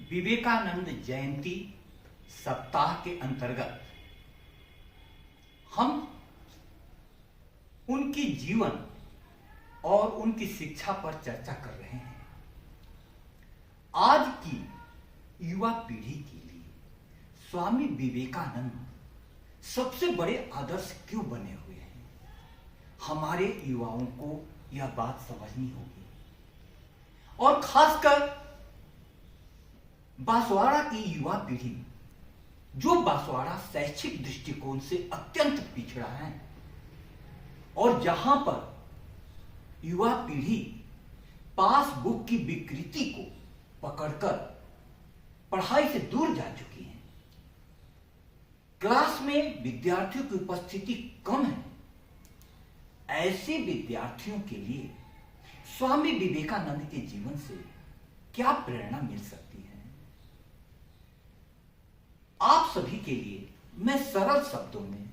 विवेकानंद जयंती सप्ताह के अंतर्गत हम उनके जीवन और उनकी शिक्षा पर चर्चा कर रहे हैं। आज की युवा पीढ़ी के लिए स्वामी विवेकानंद सबसे बड़े आदर्श क्यों बने हुए हैं, हमारे युवाओं को यह बात समझनी होगी। और खासकर बांसवाड़ा की युवा पीढ़ी, जो बांसवाड़ा शैक्षिक दृष्टिकोण से अत्यंत पिछड़ा है और जहां पर युवा पीढ़ी पासबुक की विकृति को पकड़कर पढ़ाई से दूर जा चुकी है। क्लास में विद्यार्थियों की उपस्थिति कम है। ऐसे विद्यार्थियों के लिए स्वामी विवेकानंद के जीवन से क्या प्रेरणा मिल सकती है? आप सभी के लिए मैं सरल शब्दों में,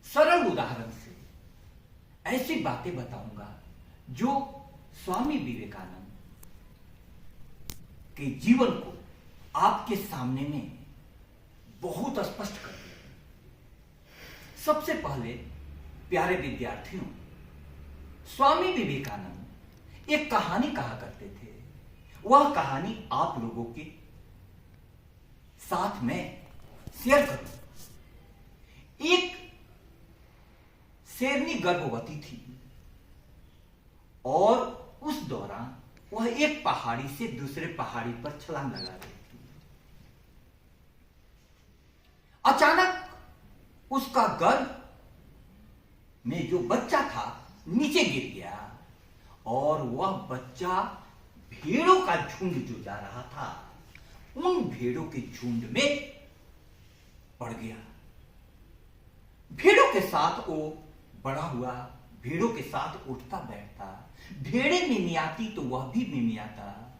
सरल उदाहरण से ऐसी बातें बताऊंगा जो स्वामी विवेकानंद के जीवन को आपके सामने में बहुत स्पष्ट कर दिया। सबसे पहले प्यारे विद्यार्थियों, स्वामी विवेकानंद एक कहानी कहा करते थे। वह कहानी आप लोगों के साथ में शेयर करूं। एक शेरनी गर्भवती थी और उस दौरान वह एक पहाड़ी से दूसरे पहाड़ी पर छलांग लगा रही थी। अचानक उसका गर्भ में जो बच्चा था नीचे गिर गया और वह बच्चा भेड़ों का झुंड जो जा रहा था उन भेड़ों के झुंड में पड़ गया। भेड़ों के साथ वो बड़ा हुआ, भेड़ों के साथ उठता बैठता। भेड़े मिमियाती तो वह भी मिमियाता।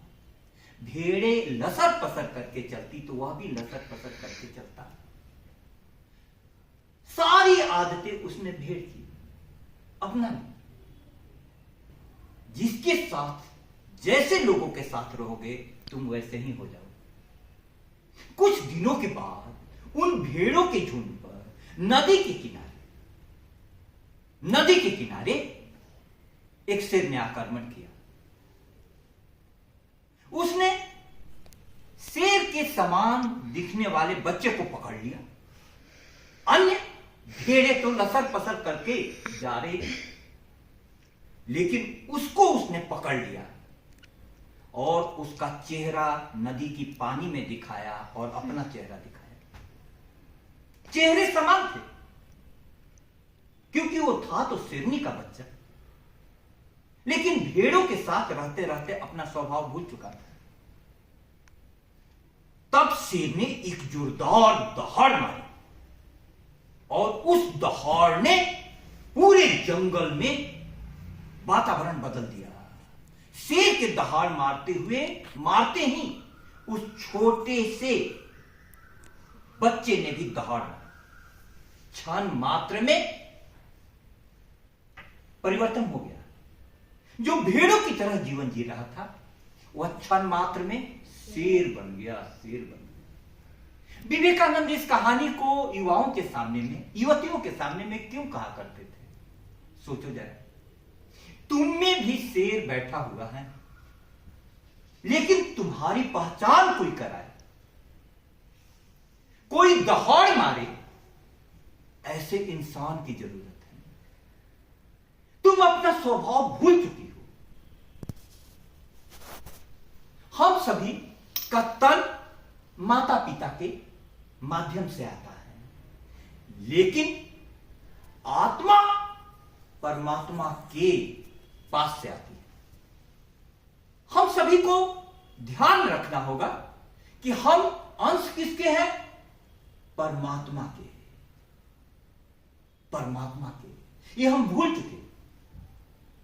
भेड़े लसर पसर करके चलती तो वह भी लसर पसर करके चलता। सारी आदतें उसने भेड़ की, अपना नहीं। जिसके साथ जैसे लोगों के साथ रहोगे तुम वैसे ही हो जाओ। कुछ दिनों के बाद उन भेड़ों के झुंड पर नदी के किनारे एक शेर ने आक्रमण किया। उसने शेर के समान दिखने वाले बच्चे को पकड़ लिया। अन्य भेड़े तो लसर पसर करके जा रही, लेकिन उसको उसने पकड़ लिया और उसका चेहरा नदी की पानी में दिखाया और अपना चेहरा दिखाया। चेहरे समान थे क्योंकि वो था तो शेरनी का बच्चा, लेकिन भेड़ों के साथ रहते रहते अपना स्वभाव भूल चुका था। तब शेर ने एक जोरदार दहाड़ मारी और उस दहाड़ ने पूरे जंगल में वातावरण बदल दिया। शेर के दहाड़ मारते ही उस छोटे से बच्चे ने भी दहाड़ मारी। क्षण मात्र में परिवर्तन हो गया। जो भेड़ों की तरह जीवन जी रहा था वह क्षण मात्र में शेर बन गया। विवेकानंद इस कहानी को युवाओं के सामने में, युवतियों के सामने में क्यों कहा करते थे? सोचो जरा, तुम में भी शेर बैठा हुआ है, लेकिन तुम्हारी पहचान कोई कराए, कोई दहाड़ मारे, ऐसे इंसान की जरूरत है। तुम अपना स्वभाव भूल चुकी हो। हम सभी का तन माता पिता के माध्यम से आता है, लेकिन आत्मा परमात्मा के पास से आती है। हम सभी को ध्यान रखना होगा कि हम अंश किसके हैं? परमात्मा के। ये हम भूल चुके।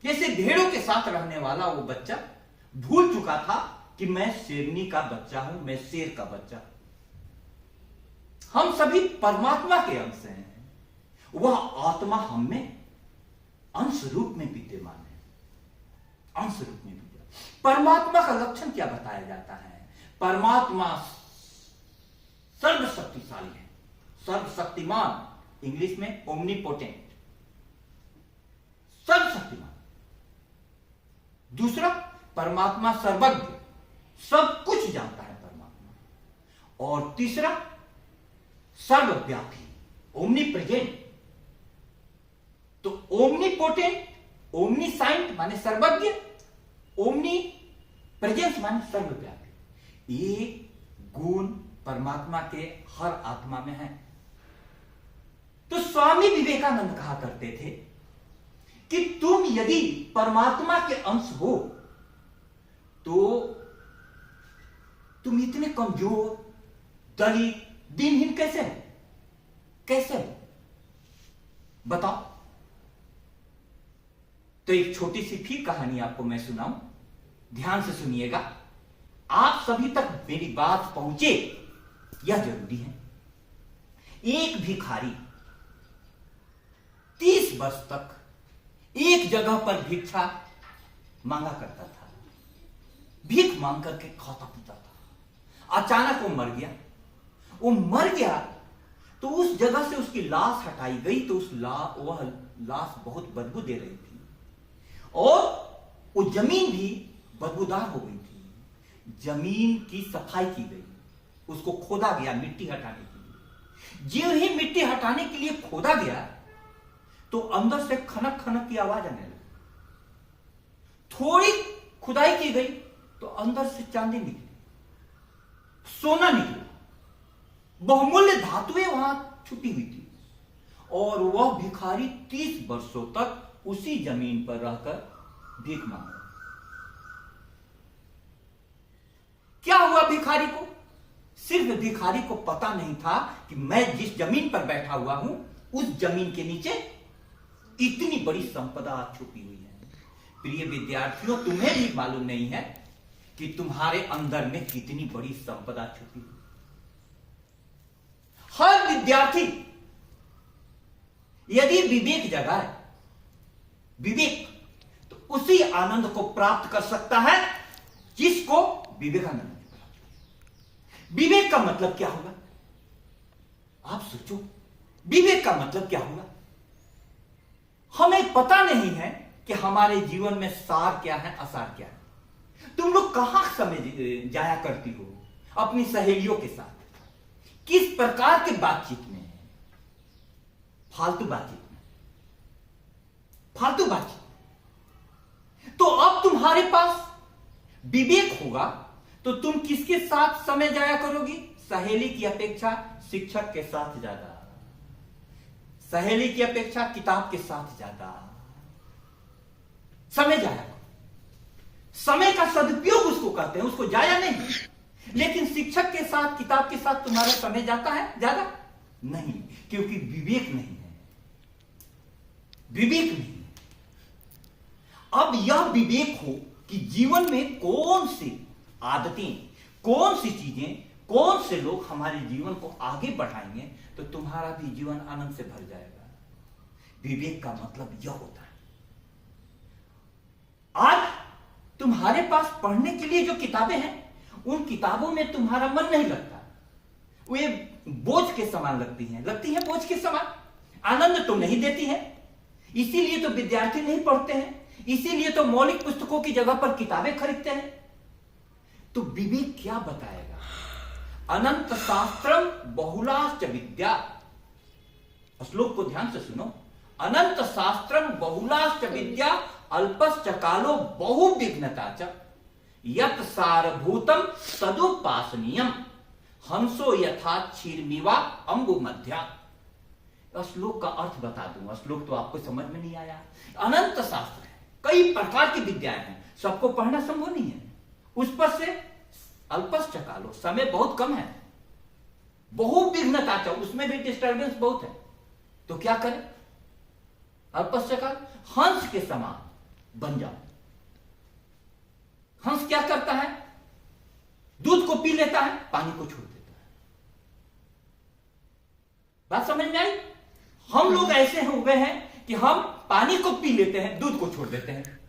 जैसे भेड़ों के साथ रहने वाला वो बच्चा भूल चुका था कि मैं शेरनी का बच्चा हूं, मैं शेर का बच्चा। हम सभी परमात्मा के अंश हैं। वह आत्मा हम में अंश रूप में विद्यमान है। अंश रूप में विद्यमान। परमात्मा का लक्षण क्या बताया जाता है? परमात्मा सर्वशक्तिशाली है, सर्वशक्तिमान, इंग्लिश में ओमनीपोटेंट, सर्वशक्तिमान। दूसरा, परमात्मा सर्वज्ञ, सब कुछ जानता है परमात्मा। और तीसरा, सर्वव्यापी, ओमनी प्रेजेंट। तो ओमनीपोटेंट, ओमनीसाइंट माने सर्वज्ञ, ओमनी प्रेजेंस माने सर्वव्यापी। ये गुण परमात्मा के हर आत्मा में है। तो स्वामी विवेकानंद कहा करते थे कि तुम यदि परमात्मा के अंश हो तो तुम इतने कमजोर, दलित, दीनहीन कैसे हो? कैसे हो बताओ। तो एक छोटी सी फिर कहानी आपको मैं सुनाऊं, ध्यान से सुनिएगा, आप सभी तक मेरी बात पहुंचे यह जरूरी है। एक भिखारी 30 वर्ष तक एक जगह पर भिक्षा मांगा करता था, भीख मांग करके खाता पीता था। अचानक वो मर गया। वो मर गया तो उस जगह से उसकी लाश हटाई गई तो वह लाश बहुत बदबू दे रही थी और वो जमीन भी बदबूदार हो गई थी। जमीन की सफाई की गई, उसको खोदा गया मिट्टी हटाने के लिए। जो ही मिट्टी हटाने के लिए खोदा गया तो अंदर से खनक खनक की आवाज आने लगी। थोड़ी खुदाई की गई तो अंदर से चांदी निकली, सोना निकला, बहुमूल्य धातुएं वहां छुपी हुई थी। और वह भिखारी 30 वर्षों तक उसी जमीन पर रहकर भीख मांगा। क्या हुआ भिखारी को? सिर्फ भिखारी को पता नहीं था कि मैं जिस जमीन पर बैठा हुआ हूं उस जमीन के नीचे इतनी बड़ी संपदा छुपी हुई है। प्रिय विद्यार्थियों, तुम्हें भी मालूम नहीं है कि तुम्हारे अंदर में कितनी बड़ी संपदा छुपी हुई। हर विद्यार्थी यदि विवेक जगाए, विवेक, तो उसी आनंद को प्राप्त कर सकता है जिसको विवेकानंद ने प्राप्त किया। विवेक का मतलब क्या होगा? आप सोचो, विवेक का मतलब क्या होगा? हमें पता नहीं है कि हमारे जीवन में सार क्या है, असार क्या है। तुम लोग कहां समय जाया करती हो अपनी सहेलियों के साथ? किस प्रकार के बातचीत में? फालतू बातचीत में, फालतू बातचीत। तो अब तुम्हारे पास विवेक होगा तो तुम किसके साथ समय जाया करोगी? सहेली की अपेक्षा शिक्षक के साथ ज्यादा, सहेली की अपेक्षा किताब के साथ ज्यादा समय जाया करो। समय का सदुपयोग उसको कहते हैं, उसको जाया नहीं। लेकिन शिक्षक के साथ, किताब के साथ तुम्हारा समय जाता है ज्यादा? नहीं, क्योंकि विवेक नहीं है, विवेक नहीं है। अब यह विवेक हो कि जीवन में कौन सी आदतें, कौन सी चीजें, कौन से लोग हमारे जीवन को आगे बढ़ाएंगे तो तुम्हारा भी जीवन आनंद से भर जाएगा। विवेक का मतलब यह होता है। आज तुम्हारे पास पढ़ने के लिए जो किताबें हैं उन किताबों में तुम्हारा मन नहीं लगता, वे बोझ के समान लगती हैं बोझ के समान, आनंद तो नहीं देती है। इसीलिए तो विद्यार्थी नहीं पढ़ते हैं, इसीलिए तो मौलिक पुस्तकों की जगह पर किताबें खरीदते हैं। तो विवेक क्या बताएगा? अनंत शास्त्रम बहुलाश्च विद्या। श्लोक को ध्यान से सुनो। अनंत शास्त्रम बहुलाश्च विद्या अल्पश्च कालो बहुविघ्नता च यत् सारभूतम तदुपासनीयम हंसो यथा क्षीरमिवा अंबु मध्या। श्लोक का अर्थ बता दूंगा, श्लोक तो आपको समझ में नहीं आया। अनंत शास्त्र है, कई प्रकार की विद्याएं हैं, सबको पढ़ना संभव नहीं है। उस पर से अल्पश्च कालो, समय बहुत कम है, बहुविघ्नता च, उसमें भी डिस्टर्बेंस बहुत है। तो क्या करें? अल्पश्च काल, हंस के समान बन जाओ। हंस क्या करता है? दूध को पी लेता है, पानी को छोड़ देता है। बात समझ में आई? हम लोग ऐसे हो गए हैं कि हम पानी को पी लेते हैं, दूध को छोड़ देते हैं।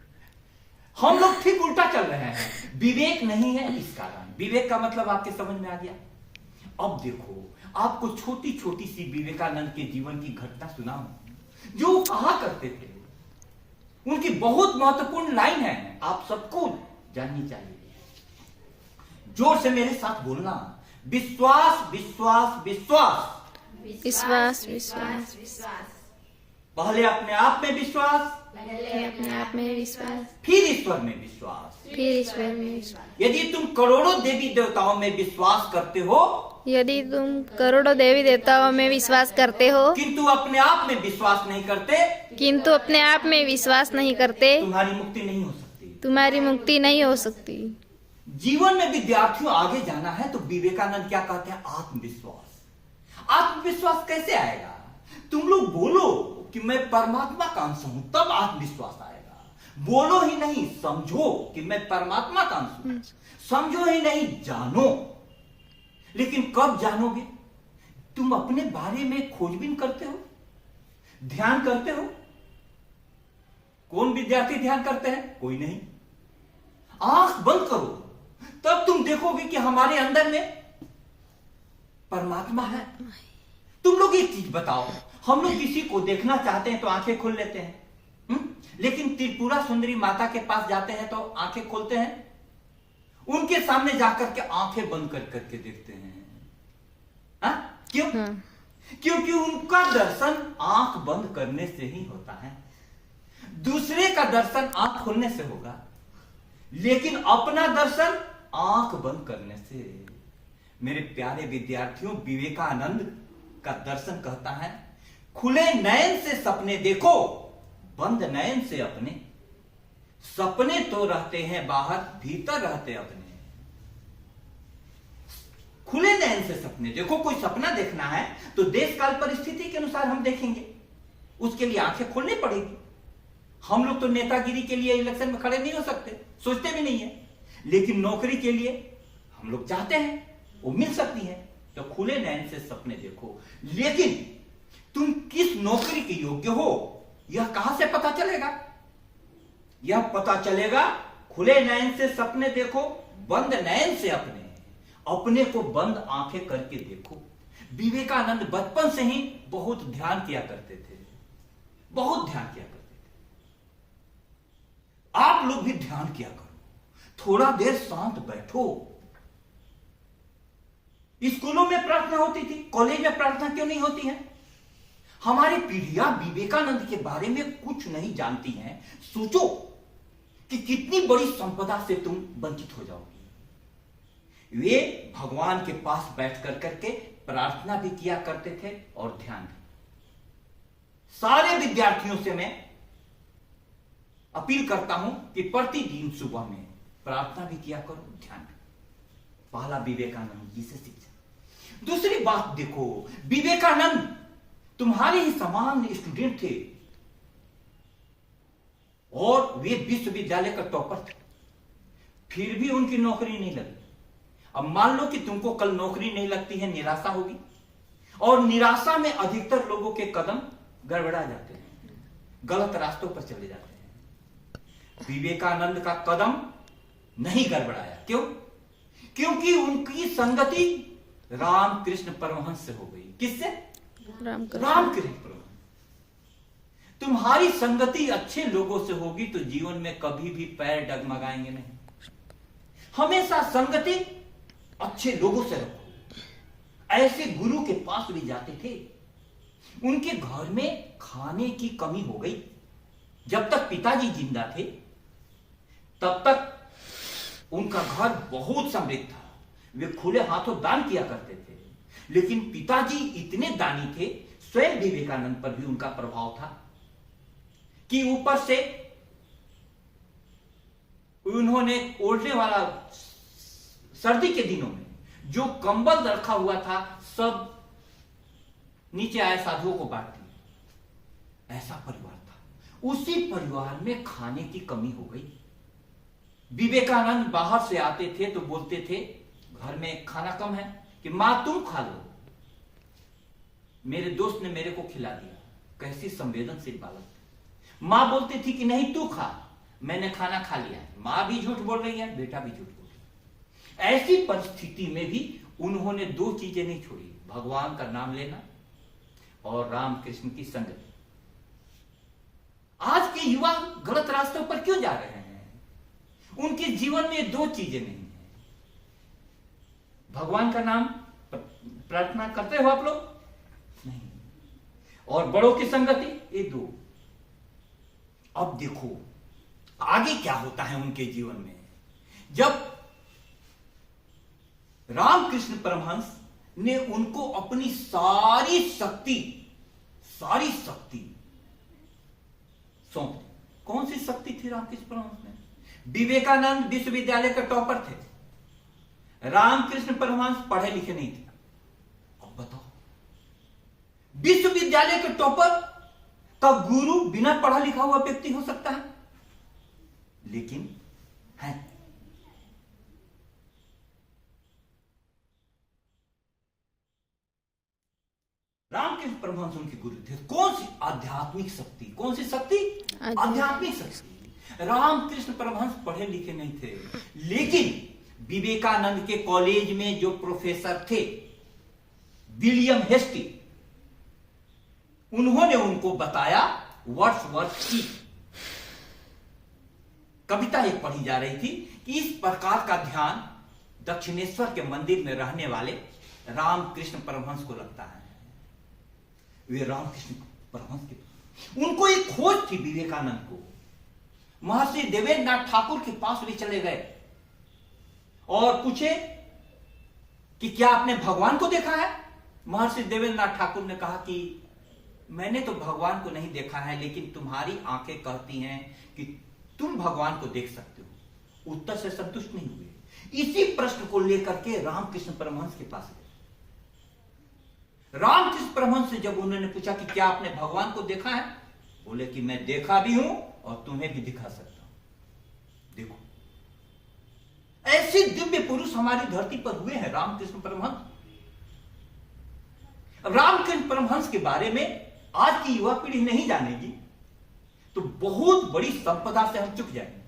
हम लोग ठीक उल्टा चल रहे हैं। विवेक नहीं है इस कारण। विवेक का मतलब आपके समझ में आ गया। अब देखो, आपको छोटी छोटी सी विवेकानंद के जीवन की घटना सुनाऊं जो वो कहा करते थे। उनकी बहुत महत्वपूर्ण लाइन है, आप सबको जाननी चाहिए। जोर से मेरे साथ बोलना, विश्वास विश्वास विश्वास। विश्वास विश्वास विश्वास। पहले अपने आप में विश्वास, पहले अपने आप में विश्वास, फिर ईश्वर में विश्वास। फिर ईश्वर में विश्वास। यदि तुम करोड़ों देवी देवताओं में विश्वास करते हो, यदि तुम करोड़ों देवी देवताओं में विश्वास करते हो, किंतु अपने आप में विश्वास नहीं करते, किंतु अपने आप में विश्वास नहीं करते, तुम्हारी मुक्ति नहीं हो सकती। तुम्हारी मुक्ति नहीं हो सकती। जीवन में विद्यार्थियों आगे जाना है तो विवेकानंद क्या कहते हैं? आत्मविश्वास। आत्मविश्वास कैसे आएगा? तुम लोग बोलो कि मैं परमात्मा का अंश हूं, तब आत्मविश्वास आएगा। बोलो ही नहीं, समझो कि मैं परमात्मा का अंश हूं। समझो ही नहीं, जानो। लेकिन कब जानोगे? तुम अपने बारे में खोजबीन करते हो, ध्यान करते हो। कौन विद्यार्थी ध्यान करते हैं? कोई नहीं। आंख बंद करो, तब तुम देखोगे कि हमारे अंदर में परमात्मा है। तुम लोग एक चीज बताओ, हम लोग किसी को देखना चाहते हैं तो आंखें खोल लेते हैं, लेकिन त्रिपुरा सुंदरी माता के पास जाते हैं तो आंखें खोलते हैं? उनके सामने जाकर के आंखें बंद कर करके देखते हैं। क्यों? क्योंकि उनका दर्शन आंख बंद करने से ही होता है। दूसरे का दर्शन आंख खोलने से होगा, लेकिन अपना दर्शन आंख बंद करने से। मेरे प्यारे विद्यार्थियों, विवेकानंद का दर्शन कहता है, खुले नयन से सपने देखो, बंद नयन से अपने। सपने तो रहते हैं बाहर, भीतर रहते अपने। खुले नयन से सपने देखो। कोई सपना देखना है तो देश काल परिस्थिति के अनुसार हम देखेंगे, उसके लिए आंखें खोलनी पड़ेगी। हम लोग तो नेतागिरी के लिए इलेक्शन में खड़े नहीं हो सकते, सोचते भी नहीं है, लेकिन नौकरी के लिए हम लोग चाहते हैं, वो मिल सकती है। तो खुले नयन से सपने देखो। लेकिन तुम किस नौकरी के योग्य हो, यह कहां से पता चलेगा? यह पता चलेगा खुले नयन से सपने देखो, बंद नयन से अपने। अपने को बंद आंखें करके देखो। विवेकानंद बचपन से ही बहुत ध्यान किया करते थे, बहुत ध्यान किया करते थे। आप लोग भी ध्यान किया करो, थोड़ा देर शांत बैठो। स्कूलों में प्रार्थना होती थी, कॉलेज में प्रार्थना क्यों नहीं होती है? हमारी पीढ़ियां विवेकानंद के बारे में कुछ नहीं जानती हैं। सोचो कि कितनी बड़ी संपदा से तुम वंचित हो जाओगी। वे भगवान के पास बैठ कर करके प्रार्थना भी किया करते थे और ध्यान भी। सारे विद्यार्थियों से मैं अपील करता हूं कि प्रतिदिन सुबह में प्रार्थना भी किया करो, ध्यान भी। पहला विवेकानंद जी से शिक्षा। दूसरी बात देखो, विवेकानंद तुम्हारे ही समान स्टूडेंट थे और वे विश्वविद्यालय का टॉपर थे, फिर भी उनकी नौकरी नहीं लगी। अब मान लो कि तुमको कल नौकरी नहीं लगती है, निराशा होगी, और निराशा में अधिकतर लोगों के कदम गड़बड़ा जाते हैं, गलत रास्तों पर चले जाते हैं। विवेकानंद का कदम नहीं गड़बड़ाया। क्यों? क्योंकि उनकी संगति रामकृष्ण परमहंस से हो गई। किससे? रामकृष्ण परमहंस। तुम्हारी संगति अच्छे लोगों से होगी तो जीवन में कभी भी पैर डगमगाएंगे नहीं। हमेशा संगति अच्छे लोगों से रखो। ऐसे गुरु के पास भी जाते थे, उनके घर में खाने की कमी हो गई। जब तक पिताजी जिंदा थे तब तक उनका घर बहुत समृद्ध था, वे खुले हाथों दान किया करते थे। लेकिन पिताजी इतने दानी थे, स्वयं विवेकानंद पर भी उनका प्रभाव था कि ऊपर से उन्होंने ओढ़ने वाला सर्दी के दिनों में जो कंबल रखा हुआ था सब नीचे आए साधुओं को बांट दिया। ऐसा परिवार था। उसी परिवार में खाने की कमी हो गई। विवेकानंद बाहर से आते थे तो बोलते थे घर में खाना कम है कि मां तुम खा लो। मेरे दोस्त ने मेरे को खिला दिया। कैसी संवेदनशील बालक। मां बोलती थी कि नहीं तू खा, मैंने खाना खा लिया है। मां भी झूठ बोल रही है, बेटा भी झूठ बोल रहा है। ऐसी परिस्थिति में भी उन्होंने दो चीजें नहीं छोड़ी, भगवान का नाम लेना और रामकृष्ण की संगति। आज के युवा गलत रास्तों पर क्यों जा रहे हैं? उनके जीवन में दो चीजें नहीं है। भगवान का नाम प्रार्थना करते हो आप लोग? नहीं। और बड़ों की संगति, ये दो। अब देखो आगे क्या होता है उनके जीवन में। जब रामकृष्ण परमहंस ने उनको अपनी सारी शक्ति सौंप दी। कौन सी शक्ति थी रामकृष्ण परमहंस में? विवेकानंद विश्वविद्यालय के टॉपर थे, रामकृष्ण परमहंस पढ़े लिखे नहीं थे। अब बताओ, विश्वविद्यालय के टॉपर का गुरु बिना पढ़ा लिखा हुआ व्यक्ति हो सकता है? लेकिन है। रामकृष्ण परमहंस उनके गुरु थे। कौन सी आध्यात्मिक शक्ति? कौन सी शक्ति? आध्यात्मिक शक्ति। रामकृष्ण परमहंस पढ़े लिखे नहीं थे, लेकिन विवेकानंद के कॉलेज में जो प्रोफेसर थे विलियम हेस्टी, उन्होंने उनको बताया, वर्ड्सवर्थ की कविता एक पढ़ी जा रही थी कि इस प्रकार का ध्यान दक्षिणेश्वर के मंदिर में रहने वाले रामकृष्ण परमहंस को लगता है। वे रामकृष्ण परमहंस के, उनको एक खोज थी विवेकानंद को। महर्षि देवेंद्रनाथ ठाकुर के पास भी चले गए और पूछे कि क्या आपने भगवान को देखा है? महर्षि देवेंद्रनाथ ठाकुर ने कहा कि मैंने तो भगवान को नहीं देखा है, लेकिन तुम्हारी आंखें कहती हैं कि तुम भगवान को देख सकते हो। उत्तर से संतुष्ट नहीं हुए। इसी प्रश्न को लेकर के रामकृष्ण परमहंस के पास गए। रामकृष्ण परमहंस से जब उन्होंने पूछा कि क्या आपने भगवान को देखा है, बोले कि मैं देखा भी हूं और तुम्हें भी दिखा सकता हूं। देखो, ऐसे दिव्य पुरुष हमारी धरती पर हुए हैं रामकृष्ण परमहंस। रामकृष्ण परमहंस के बारे में आज की युवा पीढ़ी नहीं जानेगी तो बहुत बड़ी संपदा से हम चुक जाएंगे।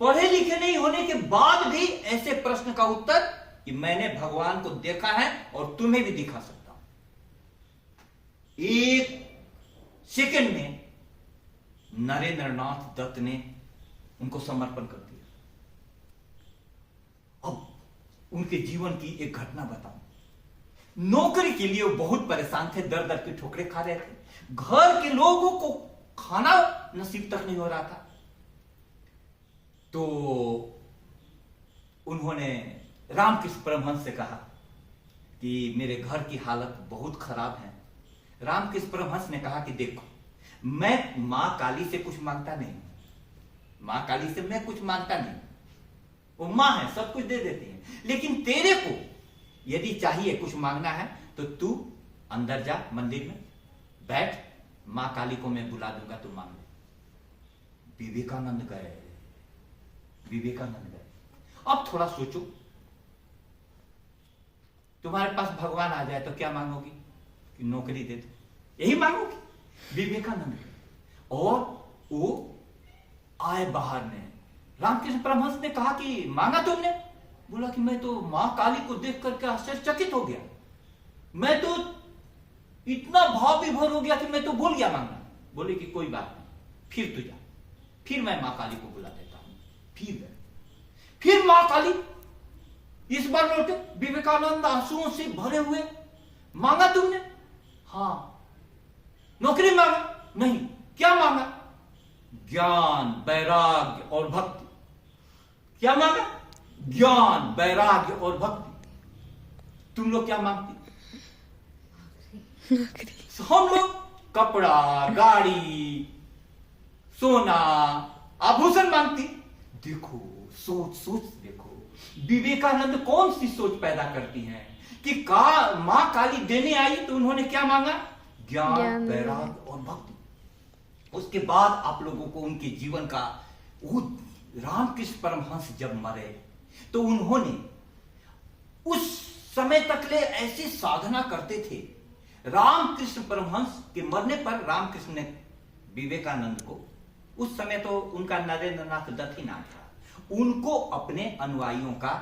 पढ़े लिखे नहीं होने के बाद भी ऐसे प्रश्न का उत्तर कि मैंने भगवान को देखा है और तुम्हें भी दिखा सकता हूं। एक सेकंड में नरेंद्र नाथ दत्त ने उनको समर्पण कर दिया। अब उनके जीवन की एक घटना बताऊं। नौकरी के लिए वो बहुत परेशान थे, दर दर की ठोकरें खा रहे थे। घर के लोगों को खाना नसीब तक नहीं हो रहा था। तो उन्होंने रामकृष्ण परमहंस से कहा कि मेरे घर की हालत बहुत खराब है। रामकृष्ण परमहंस ने कहा कि देखो, मैं मां काली से कुछ मांगता नहीं, मां काली से मैं कुछ मांगता नहीं, वो मां है, सब कुछ दे देती है। लेकिन तेरे को यदि चाहिए कुछ मांगना है तो तू अंदर जा, मंदिर में बैठ, मां काली को मैं बुला दूंगा, तू मांग ले। विवेकानंद गए। अब थोड़ा सोचो, तुम्हारे पास भगवान आ जाए तो क्या मांगोगी? कि नौकरी दे दो, यही मांगोगी? विवेकानंद गए और वो आए बाहर में। रामकृष्ण परमहंस ने कहा कि मांगा तुमने? बोला कि मैं तो मां काली को देख करके आश्चर्यचकित हो गया, मैं तो इतना भाव विभोर हो गया कि मैं तो भूल गया मांगना। बोले कि कोई बात नहीं, फिर तू जा, फिर मैं मां काली को बुला देता हूं। फिर गए, फिर मां काली इस बार लौटे। विवेकानंद आंसुओं से भरे हुए, मांगा तुमने? हाँ। नौकरी मांगा? नहीं। क्या मांगा? ज्ञान, वैराग्य और भक्ति। क्या मांगा? ज्ञान, वैराग्य और भक्ति। तुम लोग क्या मांगती? हम लोग कपड़ा, गाड़ी, सोना, आभूषण मांगती। देखो, सोच देखो, विवेकानंद कौन सी सोच पैदा करती हैं कि मां काली देने आई तो उन्होंने क्या मांगा? ज्ञान, वैराग्य और भक्ति। उसके बाद आप लोगों को उनके जीवन का, वो रामकृष्ण परमहंस जब मरे तो उन्होंने उस समय तक ले ऐसी साधना करते थे। रामकृष्ण परमहंस के मरने पर रामकृष्ण ने विवेकानंद को उस समय तो उनका नरेंद्रनाथ दत्त ही नाम था, उनको अपने अनुयायियों का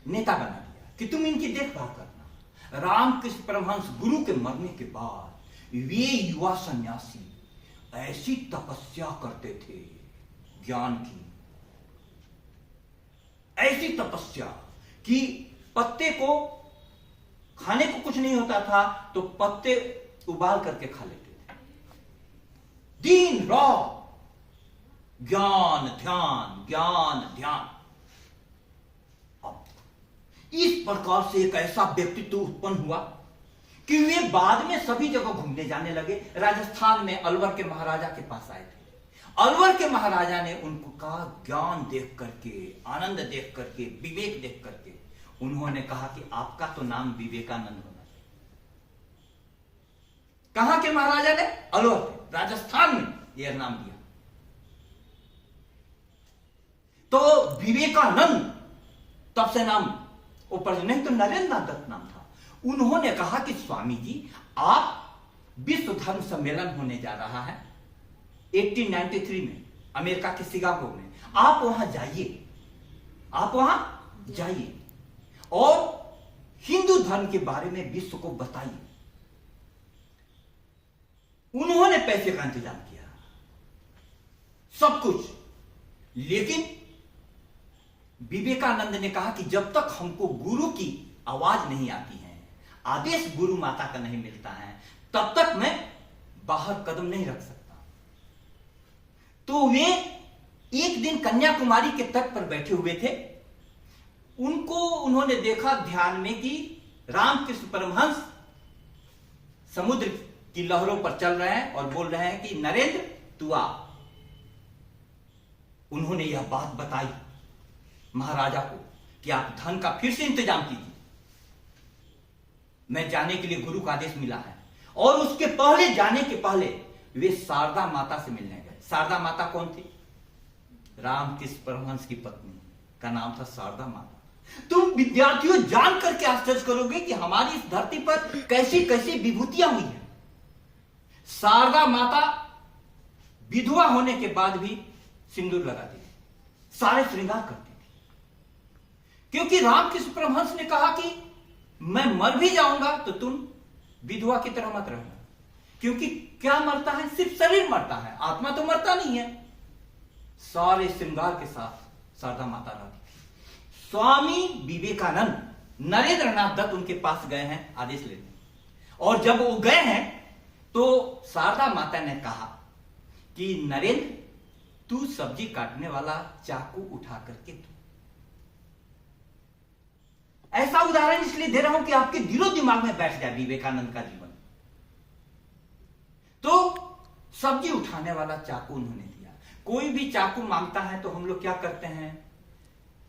नेता बना दिया कि तुम इनकी देखभाल करना। रामकृष्ण परमहंस गुरु के मरने के बाद वे युवा सन्यासी ऐसी तपस्या करते थे ज्ञान की, ऐसी तपस्या कि पत्ते को खाने को कुछ नहीं होता था तो पत्ते उबाल करके खा लेते थे। दिन रात ज्ञान ध्यान, ज्ञान ध्यान। अब इस प्रकार से एक ऐसा व्यक्तित्व उत्पन्न हुआ कि वे बाद में सभी जगह घूमने जाने लगे। राजस्थान में अलवर के महाराजा के पास आए थे। अलवर के महाराजा ने उनको कहा, ज्ञान देख करके, आनंद देख करके, विवेक देख करके, उन्होंने कहा कि आपका तो नाम विवेकानंद होना चाहिए। कहां के महाराजा ने? अलवर के, राजस्थान में यह नाम दिया। तो विवेकानंद तब से नाम ऊपर, नहीं तो नरेंद्र दत्त नाम था। उन्होंने कहा कि स्वामी जी, आप विश्व धर्म सम्मेलन होने जा रहा है 1893 में अमेरिका के शिकागो में, आप वहां जाइए, आप वहां जाइए और हिंदू धर्म के बारे में विश्व को बताइए। उन्होंने पैसे का इंतजाम किया, सब कुछ, लेकिन विवेकानंद ने कहा कि जब तक हमको गुरु की आवाज नहीं आती है, आदेश गुरु माता का नहीं मिलता है, तब तक मैं बाहर कदम नहीं रख सकता। तो वे एक दिन कन्याकुमारी के तट पर बैठे हुए थे। उनको उन्होंने देखा ध्यान में कि रामकृष्ण परमहंस समुद्र की लहरों पर चल रहे हैं और बोल रहे हैं कि नरेंद्र तू आ। उन्होंने यह बात बताई महाराजा को कि आप धन का फिर से इंतजाम कीजिए, मैं जाने के लिए गुरु का आदेश मिला है। और उसके पहले, जाने के पहले वे शारदा माता से मिलने गए। शारदा माता कौन थी? रामकृष्ण परमहंस की पत्नी का नाम था शारदा माता। तुम विद्यार्थियों जान करके आश्चर्य करोगे कि हमारी इस धरती पर कैसी कैसी विभूतियां हुई है। शारदा माता विधवा होने के बाद भी सिंदूर लगाती थी, सारे श्रृंगार करती थी, क्योंकि रामकृष्ण परमहंस ने कहा कि मैं मर भी जाऊंगा तो तुम विधवा की तरह मत रहना, क्योंकि क्या मरता है? सिर्फ शरीर मरता है, आत्मा तो मरता नहीं है। सारे श्रृंगार के साथ शारदा माता रहती थी। स्वामी विवेकानंद नरेंद्रनाथ दत्त उनके पास गए हैं आदेश लेने, और जब वो गए हैं तो शारदा माता ने कहा कि नरेंद्र तू सब्जी काटने वाला चाकू उठा करके दो। ऐसा उदाहरण इसलिए दे रहा हूं कि आपके दिलो दिमाग में बैठ जाए विवेकानंद का जीवन। तो सब्जी उठाने वाला चाकू उन्होंने दिया। कोई भी चाकू मांगता है तो हम लोग क्या करते हैं?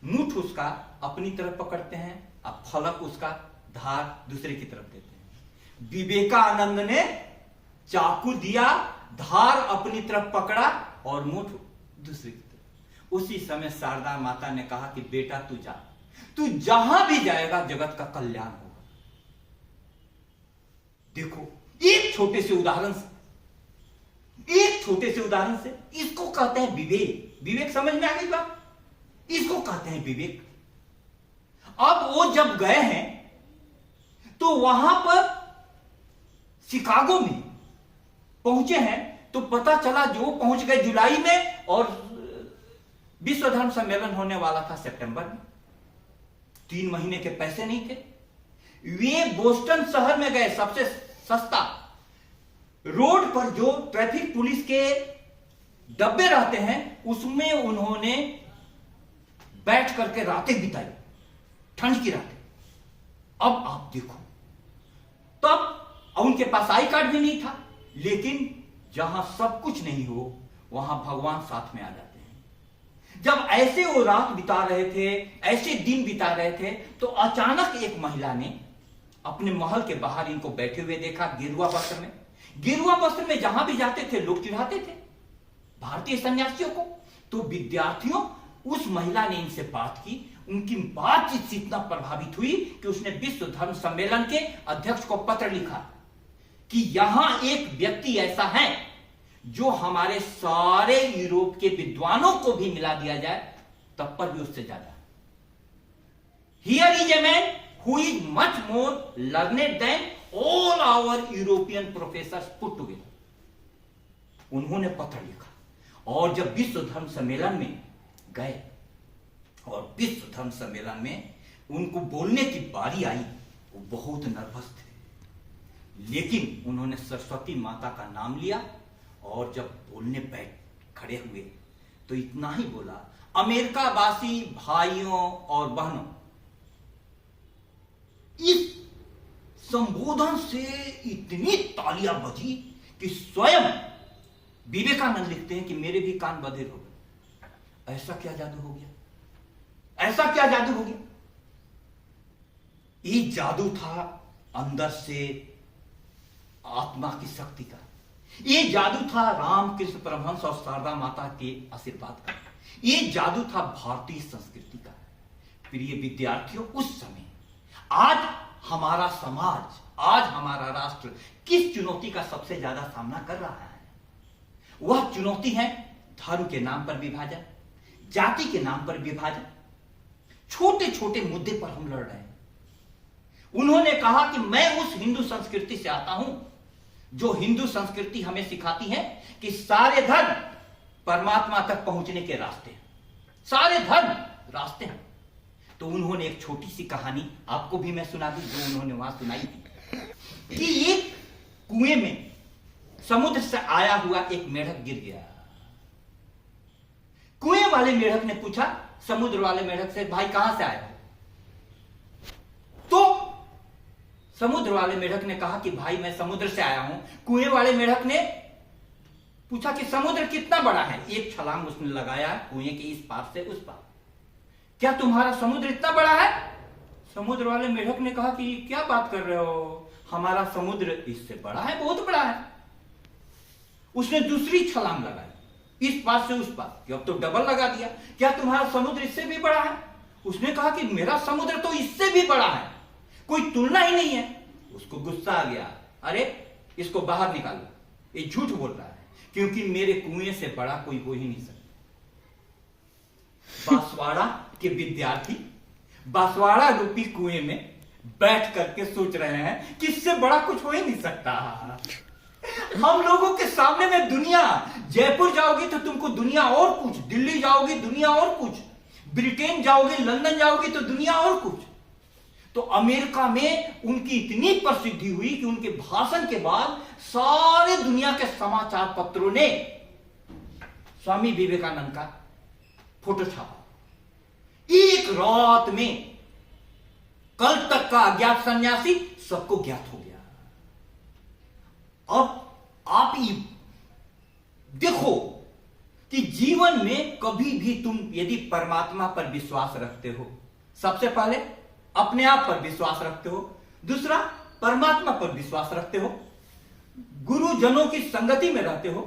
मुठ उसका अपनी तरफ पकड़ते हैं और फलक उसका धार दूसरे की तरफ देते हैं। विवेकानंद ने चाकू दिया, धार अपनी तरफ पकड़ा और मुठ दूसरी की तरफ। उसी समय शारदा माता ने कहा कि बेटा तू जहां भी जाएगा जगत का कल्याण होगा। देखो, एक छोटे से उदाहरण से इसको कहते हैं विवेक। विवेक समझ में आ गई बात? इसको कहते हैं विवेक। अब वो जब गए हैं तो वहां पर शिकागो में पहुंचे हैं तो पता चला, जो पहुंच गए जुलाई में और विश्व धर्म सम्मेलन होने वाला था सितंबर में। 3 महीने के पैसे नहीं थे। वे बोस्टन शहर में गए, सबसे सस्ता रोड पर जो ट्रैफिक पुलिस के डब्बे रहते हैं उसमें उन्होंने बैठ करके रातें बिताई, ठंड की रातें। अब आप देखो, तब उनके पास आई कार्ड भी नहीं था, लेकिन जहां सब कुछ नहीं हो वहां भगवान साथ में आ जाते हैं। जब ऐसे वो रात बिता रहे थे, ऐसे दिन बिता रहे थे, तो अचानक एक महिला ने अपने महल के बाहर इनको बैठे हुए देखा, गेरुआ वस्त्र में। गेरुआ वस्त्र में जहां भी जाते थे लोग चिढ़ाते थे भारतीय सन्यासियों को। तो विद्यार्थियों, उस महिला ने इनसे बात की। उनकी बातचीत से इतना प्रभावित हुई कि उसने विश्व धर्म सम्मेलन के अध्यक्ष को पत्र लिखा कि यहां एक व्यक्ति ऐसा है जो हमारे सारे यूरोप के विद्वानों को भी मिला दिया जाए तब पर भी उससे ज्यादा। Here is a man who is much more learned than all our European professors put together. उन्होंने पत्र लिखा और जब विश्व धर्म सम्मेलन में गए और विश्व धर्म सम्मेलन में उनको बोलने की बारी आई, वो बहुत नर्वस थे, लेकिन उन्होंने सरस्वती माता का नाम लिया और जब बोलने बैठ खड़े हुए तो इतना ही बोला, अमेरिका वासी भाइयों और बहनों, इस संबोधन से इतनी तालियां बजी कि स्वयं विवेकानंद लिखते हैं कि मेरे भी कान बधिर हो गए। ऐसा क्या जादू हो गया, ऐसा क्या जादू हो गया? ये जादू था अंदर से आत्मा की शक्ति का, ये जादू था रामकृष्ण परमहंस और शारदा माता के आशीर्वाद का, ये जादू था भारतीय संस्कृति का। प्रिय विद्यार्थियों, उस समय आज हमारा समाज, आज हमारा राष्ट्र किस चुनौती का सबसे ज्यादा सामना कर रहा है? वह चुनौती है धर्म के नाम पर विभाजन, जाति के नाम पर विभाजन। छोटे छोटे मुद्दे पर हम लड़ रहे हैं। उन्होंने कहा कि मैं उस हिंदू संस्कृति से आता हूं जो हिंदू संस्कृति हमें सिखाती है कि सारे धर्म परमात्मा तक पहुंचने के रास्ते हैं, सारे धर्म रास्ते हैं। तो उन्होंने एक छोटी सी कहानी आपको भी मैं सुना दी जो उन्होंने वहां सुनाई थी कि एक कुएं में समुद्र से आया हुआ एक मेढक गिर गया। कुएं वाले मेढक ने पूछा समुद्र वाले मेढक से, भाई कहां से आया हो? तो समुद्र वाले मेढक ने कहा कि भाई मैं समुद्र से आया हूं। कुएं वाले मेढक ने पूछा कि समुद्र कितना बड़ा है? एक छलांग उसने लगाया कुएं के इस पार से उस पार। क्या तुम्हारा समुद्र इतना बड़ा है? समुद्र वाले मेढक ने कहा कि क्या बात कर रहे हो, हमारा समुद्र इससे बड़ा है, बहुत बड़ा है। उसने दूसरी छलांग लगाई इस पार से उस पार, कि अब तो डबल लगा दिया। क्या तुम्हारा समुद्र इससे भी बड़ा है? उसने कहा कि मेरा समुद्र तो इससे भी बड़ा है, कोई तुलना ही नहीं है। उसको गुस्सा आ गया, अरे इसको बाहर निकालो, ये झूठ बोल रहा है, क्योंकि मेरे कुएं से बड़ा कोई हो ही नहीं सकता। बांसवाड़ा के विद्यार्थी बांसवाड़ा रूपी कुएं में बैठ करके सोच रहे हैं कि इससे बड़ा कुछ हो ही नहीं सकता। हम लोगों के सामने में दुनिया, जयपुर जाओगे तो तुमको दुनिया और कुछ, दिल्ली जाओगे दुनिया और कुछ, ब्रिटेन जाओगे, लंदन जाओगे तो दुनिया और कुछ। तो अमेरिका में उनकी इतनी प्रसिद्धि हुई कि उनके भाषण के बाद सारे दुनिया के समाचार पत्रों ने स्वामी विवेकानंद का फोटो छापा। एक रात में कल तक का अज्ञात सन्यासी सबको ज्ञात हो गया। अब आप ये देखो कि जीवन में कभी भी तुम यदि परमात्मा पर विश्वास रखते हो, सबसे पहले अपने आप पर विश्वास रखते हो, दूसरा परमात्मा पर विश्वास रखते हो, गुरुजनों की संगति में रहते हो,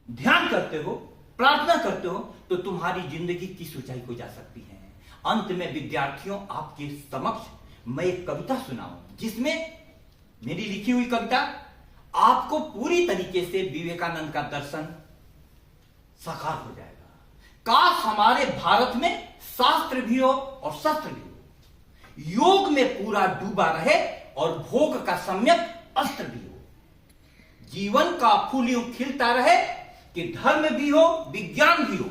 ध्यान करते हो, प्रार्थना करते हो, तो तुम्हारी जिंदगी किस ऊंचाई को जा सकती है। अंत में विद्यार्थियों, आपके समक्ष मैं एक कविता सुनाऊं जिसमें मेरी लिखी हुई कविता आपको पूरी तरीके से विवेकानंद का दर्शन साकार हो जाएगा। काश हमारे भारत में शास्त्र भी हो और शस्त्र भी हो, योग में पूरा डूबा रहे और भोग का सम्यक अस्त्र भी हो, जीवन का फूल यूं खिलता रहे कि धर्म भी हो, विज्ञान भी हो,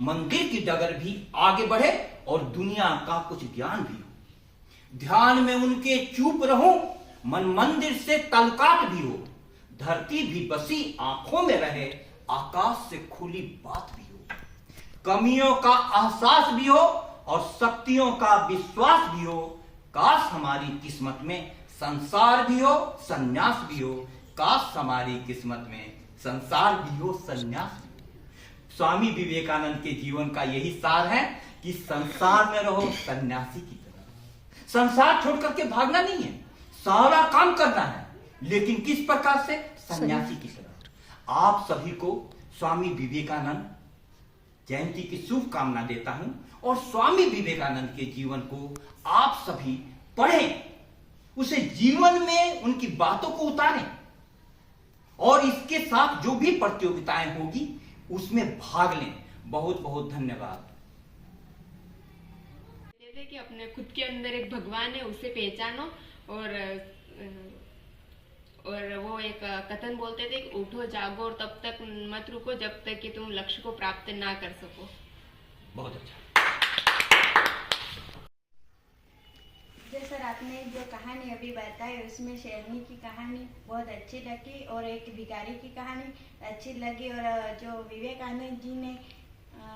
मंदिर की डगर भी आगे बढ़े और दुनिया का कुछ ज्ञान भी हो। ध्यान में उनके चुप रहूं, मन मंदिर से तलकाट भी हो, धरती भी बसी आंखों में रहे, आकाश से खुली बात भी हो, कमियों का एहसास भी हो और शक्तियों का विश्वास भी हो। काश हमारी किस्मत में संसार भी हो, संन्यास भी हो, काश हमारी किस्मत में संसार भी हो, संन्यास भी हो। स्वामी विवेकानंद के जीवन का यही सार है कि संसार में रहो सन्यासी की तरह। संसार छोड़कर के भागना नहीं है, सारा काम करना है, लेकिन किस प्रकार से? सन्यासी की तरह। आप सभी को स्वामी विवेकानंद जयंती की शुभकामना देता हूं और स्वामी विवेकानंद के जीवन को आप सभी पढ़ें, उसे जीवन में उनकी बातों को उतारें, और इसके साथ जो भी प्रतियोगिताएं होगी उसमें भाग लें। बहुत बहुत धन्यवाद। कहते हैं कि अपने खुद के अंदर एक भगवान है, उसे पहचानो। और वो एक कथन बोलते थे कि उठो जागो और तब तक मत रुको जब तक कि तुम लक्ष्य को प्राप्त ना कर सको। बहुत अच्छा। जो सर आपने जो कहानी अभी बताई उसमें शेरनी की कहानी बहुत अच्छी लगी और एक भिखारी की कहानी अच्छी लगी, और जो विवेकानंद जी ने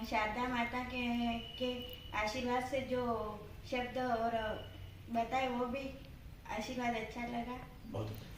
शारदा माता के आशीर्वाद से जो शब्द और बताए वो भी आशीर्वाद अच्छा लगा। बहुत अच्छा।